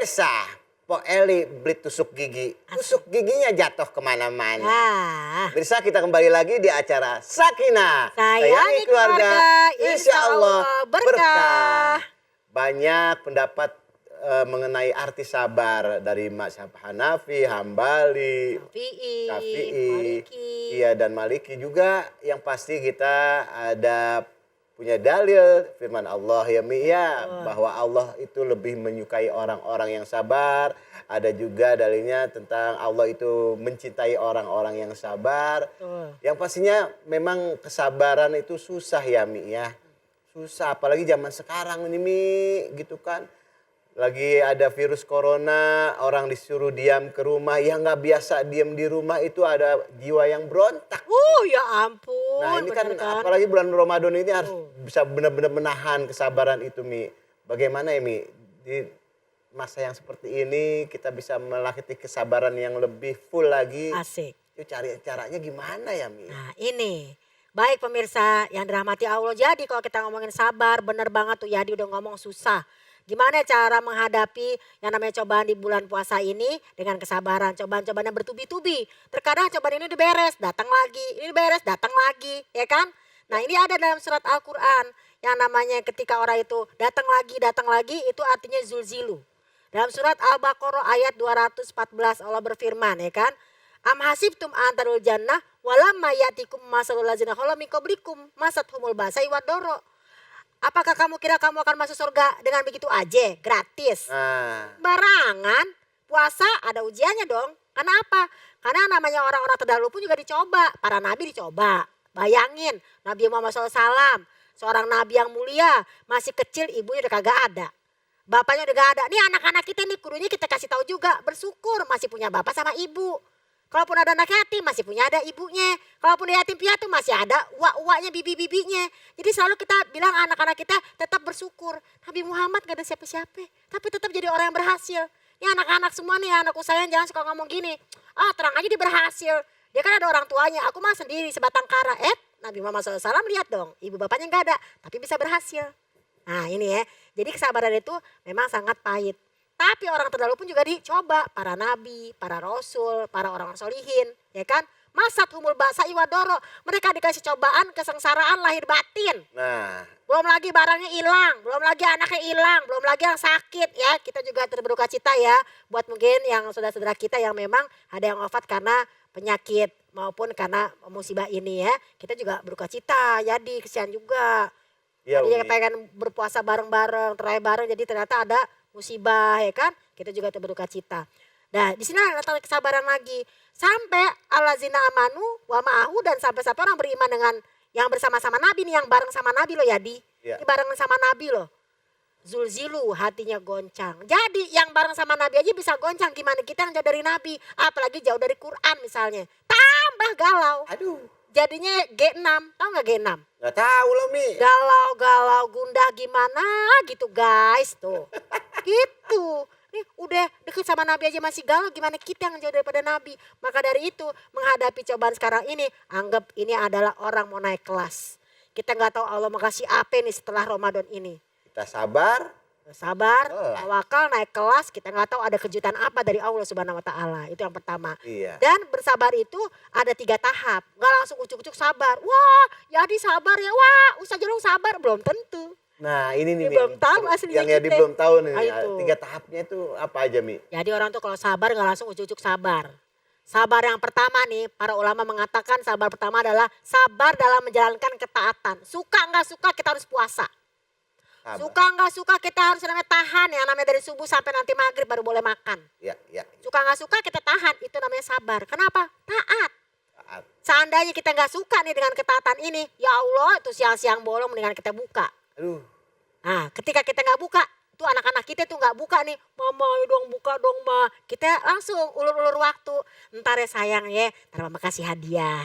Pemirsa, Po Eli beli tusuk gigi. Tusuk giginya jatuh kemana-mana. Nah, Pemirsa, kita kembali lagi di acara Sakinah. sayangi keluarga, insya Allah berkah. Banyak pendapat mengenai arti sabar dari mazhab Hanafi, Hambali, Syafi'i, Maliki. iya dan Maliki juga. Yang pasti kita ada punya dalil firman Allah ya Mi ya, bahwa Allah itu lebih menyukai orang-orang yang sabar. Ada juga dalilnya tentang Allah itu mencintai orang-orang yang sabar. Yang pastinya memang kesabaran itu susah ya Mi ya. Susah apalagi zaman sekarang ini Mi gitu kan. Lagi ada virus corona, orang disuruh diam ke rumah, yang nggak biasa diam di rumah itu ada jiwa yang berontak. Ya ampun. Nah ini kan, bener kan? apalagi bulan Ramadan ini harus bisa benar-benar menahan kesabaran itu Mi. Bagaimana ya Mi, di masa yang seperti ini kita bisa melatih kesabaran yang lebih full lagi. Asik. Itu cari caranya gimana ya Mi? Nah ini, baik pemirsa yang dirahmati Allah. Jadi kalau kita ngomongin sabar, bener banget tuh Yadi udah ngomong susah. Gimana cara menghadapi yang namanya cobaan di bulan puasa ini dengan kesabaran. Cobaan-cobaan yang bertubi-tubi. Terkadang cobaan ini udah beres, datang lagi. Ini beres, datang lagi. Ya kan? Nah ini ada dalam surat Al-Quran. Yang namanya ketika orang itu datang lagi itu artinya zulzilu. Dalam surat Al-Baqarah ayat 214 Allah berfirman ya kan. Am hasibtum antarul jannah walamma yatikum masalul lazina khalu min qablikum masathumul ba'sa wadoro. Apakah kamu kira kamu akan masuk surga dengan begitu aja, gratis? Barangan, puasa ada ujiannya dong. Karena apa? Karena namanya orang-orang terdahulu pun juga dicoba. Para nabi dicoba. Bayangin, Nabi Muhammad SAW, seorang nabi yang mulia, masih kecil ibunya udah kagak ada. Bapaknya udah gak ada. Nih anak-anak kita nih kudunya kita kasih tahu juga, bersyukur masih punya bapak sama ibu. Kalaupun ada anak yatim masih punya ada ibunya. Kalaupun ada yatim piatu masih ada uak-uaknya, bibi-bibinya. Jadi selalu kita bilang anak-anak kita tetap bersyukur. Nabi Muhammad gak ada siapa-siapa. Tapi tetap jadi orang yang berhasil. Ya anak-anak semua nih, anak saya jangan suka ngomong gini. Terang aja dia berhasil. Dia kan ada orang tuanya. Aku mah sendiri sebatang kara. Nabi Muhammad SAW lihat dong. Ibu bapaknya gak ada. Tapi bisa berhasil. Nah ini ya. Jadi kesabaran itu memang sangat pahit. Tapi orang terdahulu pun juga dicoba, para nabi, para rasul, para orang-orang solihin, ya kan? Masat humul ba'sa iwadoro, mereka dikasih cobaan, kesengsaraan lahir batin. Nah, belum lagi barangnya hilang, belum lagi anaknya hilang, belum lagi yang sakit ya. Kita juga berduka cita ya, buat mungkin yang saudara-saudara kita yang memang ada yang wafat karena penyakit maupun karena musibah ini ya. Kita juga berduka cita, jadi kesian juga. ya, Jadi pengen berpuasa bareng-bareng, terakhir bareng, jadi ternyata ada musibah ya kan, kita juga berduka cita. Nah di sini ada kesabaran lagi. Sampai alazina amanu wa ma'ahu, dan sampai-sampai orang beriman dengan yang bersama-sama Nabi nih, yang bareng sama Nabi loh Yadi. Ini bareng sama Nabi loh. Zulzilu, hatinya goncang. Jadi yang bareng sama Nabi aja bisa goncang, gimana kita yang jauh dari Nabi. Apalagi jauh dari Quran misalnya. Tambah galau. aduh. Jadinya G6, tahu gak G6? Gak tahu loh Mi. Galau-galau, gundah gimana gitu guys tuh. Gitu. Nih udah deket sama Nabi aja masih galau, gimana kita yang jauh daripada Nabi. Maka dari itu menghadapi cobaan sekarang ini, anggap ini adalah orang mau naik kelas. Kita gak tahu Allah mau kasih apa nih setelah Ramadan ini. Kita sabar. Sabar, tawakal, naik kelas, kita nggak tahu ada kejutan apa dari Allah Subhanahu Wa Taala. Itu yang pertama. Iya. Dan bersabar itu ada 3 tahap, nggak langsung ucuk-ucuk sabar. Wah, jadi sabar ya, wah, Ustaz Jalung sabar, belum tentu. Nah ini nih Mi, Belum tahu aslinya yang Yadi kita. belum tahu nih. Itu. 3 tahapnya itu apa aja Mi? Jadi orang tuh kalau sabar nggak langsung ucuk-ucuk sabar. Sabar yang pertama nih, para ulama mengatakan sabar pertama adalah sabar dalam menjalankan ketaatan. Suka nggak suka kita harus puasa. Sabar. Suka nggak suka kita harus namanya tahan, yang namanya dari subuh sampai nanti maghrib baru boleh makan. Ya. Suka nggak suka kita tahan, itu namanya sabar. Kenapa? Taat. Taat. Seandainya kita nggak suka nih dengan ketaatan ini, ya Allah itu siang-siang bolong mendingan kita buka. Aduh. Nah ketika kita nggak buka, tuh anak-anak kita tuh nggak buka nih, mama ayo dong buka dong ma. Kita langsung ulur-ulur waktu, ntar ya sayang ya, ntar mama kasih hadiah.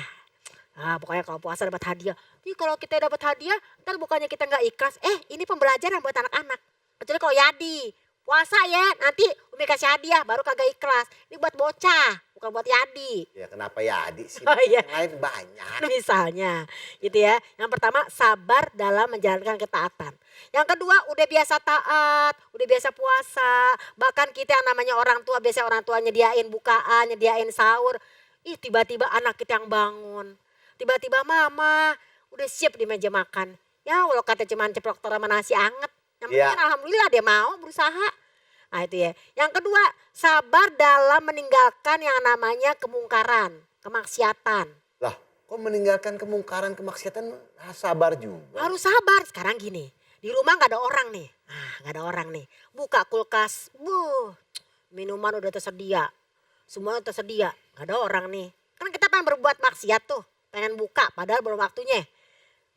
Pokoknya kalau puasa dapat hadiah. Nih kalau kita dapat hadiah, ntar bukannya kita nggak ikhlas. Ini pembelajaran buat anak-anak. Kecuali kalau Yadi, puasa ya nanti Umi kasih hadiah baru kagak ikhlas. Ini buat bocah, bukan buat Yadi. Ya kenapa Yadi sih? Oh iya. Yang lain banyak. Misalnya gitu ya. Yang pertama sabar dalam menjalankan ketaatan. Yang kedua udah biasa taat, udah biasa puasa. Bahkan kita yang namanya orang tua, biasa orang tua nyediain bukaan, nyediain sahur. Ih tiba-tiba anak kita yang bangun. Tiba-tiba mama udah siap di meja makan. Ya walau kata cuman ceplok telur sama nasi anget. Yang penting Iya. alhamdulillah dia mau berusaha. Nah itu ya. Yang kedua sabar dalam meninggalkan yang namanya kemungkaran, kemaksiatan. Lah, kok meninggalkan kemungkaran, kemaksiatan sabar juga? Harus sabar. Sekarang gini, di rumah nggak ada orang nih. Nah, nggak ada orang nih. Buka kulkas, minuman udah tersedia. Semua tersedia, nggak ada orang nih. Kan kita pengen berbuat maksiat tuh, pengen buka padahal belum waktunya.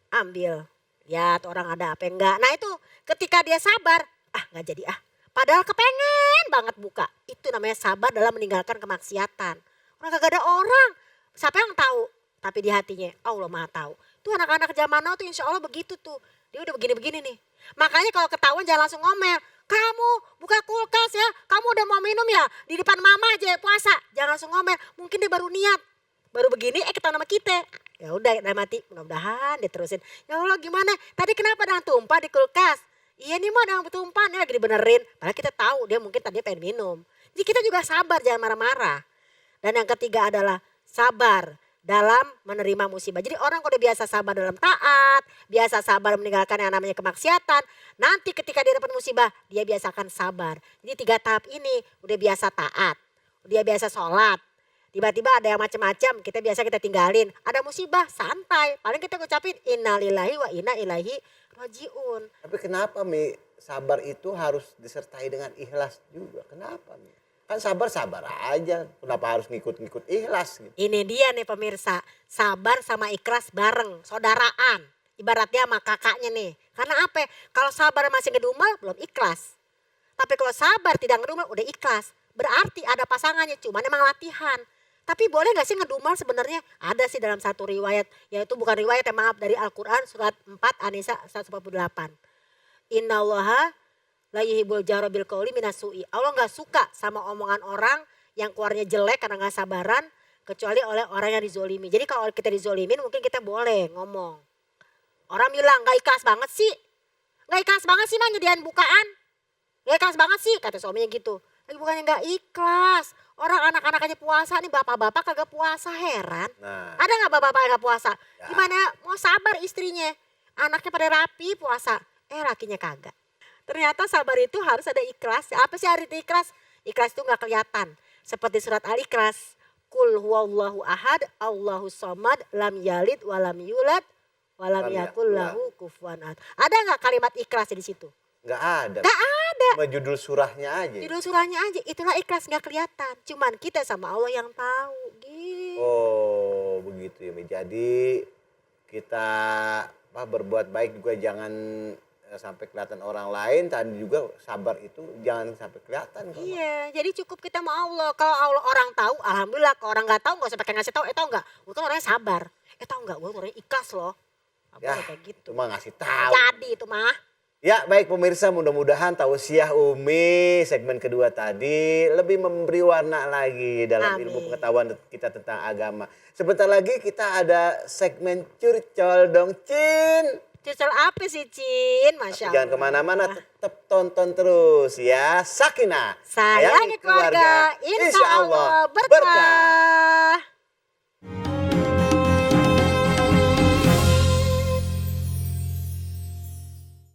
Ambil, lihat orang ada apa enggak. Nah itu ketika dia sabar, nggak jadi ah. Padahal kepengen banget buka. Itu namanya sabar dalam meninggalkan kemaksiatan. Orang kagak ada orang, siapa yang tahu? Tapi di hatinya Allah Maha tahu. Tuh anak-anak zaman now tuh insya Allah begitu tuh. Dia udah begini-begini nih. Makanya kalau ketahuan jangan langsung ngomel. Kamu buka kulkas ya, kamu udah mau minum ya? Di depan mama aja puasa. Jangan langsung ngomel, mungkin dia baru niat. Baru begini ketahuan sama kita. Ya udah udah mati, mudah-mudahan diterusin. Ya Allah gimana? Tadi kenapa ada yang tumpah di kulkas? Iya nih mah ada yang tumpah, nih lagi dibenerin. Padahal kita tahu dia mungkin tadinya pengen minum. Jadi kita juga sabar, jangan marah-marah. Dan yang ketiga adalah sabar dalam menerima musibah. Jadi orang kalau udah biasa sabar dalam taat, biasa sabar meninggalkan yang namanya kemaksiatan, nanti ketika dia dapat musibah, dia biasakan sabar. Jadi 3 tahap ini udah biasa taat, dia biasa sholat. Tiba-tiba ada yang macam-macam, kita tinggalin. Ada musibah, santai. Paling kita ngucapin innalillahi wa inna ilaihi rajiun. Tapi kenapa Mi, sabar itu harus disertai dengan ikhlas juga? Kenapa Mi? Kan sabar-sabar aja, kenapa harus ngikut-ngikut ikhlas gitu? Ini dia nih pemirsa, sabar sama ikhlas bareng, saudaraan. Ibaratnya sama kakaknya nih. Karena apa? Kalau sabar masih ngedumel, belum ikhlas. Tapi kalau sabar tidak ngedumel, udah ikhlas. Berarti ada pasangannya, cuman emang latihan. Tapi boleh gak sih ngedumel sebenarnya? Ada sih dalam satu riwayat, yaitu bukan riwayat ya maaf, dari Al-Quran surat 4 An-Nisa 148. Innallaha la yuhibbul jahra bil qauli minasu'i. Allah gak suka sama omongan orang yang keluarnya jelek karena gak sabaran, kecuali oleh orang yang dizolimi. Jadi kalau kita dizolimin mungkin kita boleh ngomong. Orang bilang gak ikhlas banget sih. Gak ikhlas banget sih nyediain bukaan. Gak ikhlas banget sih kata suaminya gitu. Lagi bukannya gak ikhlas. Orang anak-anak aja puasa nih, bapak-bapak kagak puasa, heran. Nah, Ada gak bapak-bapak yang gak puasa? Ya. Gimana mau sabar istrinya? Anaknya pada rapi puasa, lakinya kagak. Ternyata sabar itu harus ada ikhlas. Apa sih arti ikhlas? Ikhlas itu gak kelihatan. Seperti surat Al-Ikhlas. Kul huwallahu ahad, Allahu somad, lam yalid, walam yulad, walam yakul lahu kufuwan ahad. Ada gak kalimat ikhlas di situ? nggak ada. Gak ada. Cuma judul surahnya aja. Judul surahnya aja, itulah ikhlas gak kelihatan. Cuman kita sama Allah yang tahu. Gitu. Oh, begitu ya Mi. Jadi kita berbuat baik juga jangan sampai kelihatan orang lain, dan juga sabar itu jangan sampai kelihatan. Iya, jadi cukup kita sama Allah. Kalau Allah orang tahu, alhamdulillah. Kalau orang nggak tahu, nggak usah pakai ngasih tahu. Tahu nggak? Gue kan orangnya sabar. Tahu nggak? Gue orangnya ikhlas loh. Ya, Kayak gitu. cuma ngasih tahu. Jadi itu mah. Ya baik pemirsa, mudah-mudahan tausiah Umi segmen kedua tadi lebih memberi warna lagi dalam Amin. ilmu pengetahuan kita tentang agama. Sebentar lagi kita ada segmen curcol dong Cin. Cucul apa sih Cin? Masya Allah. Jangan kemana-mana, tetap tonton terus ya. Sakinah. Sayangi keluarga. Insya Allah berkah.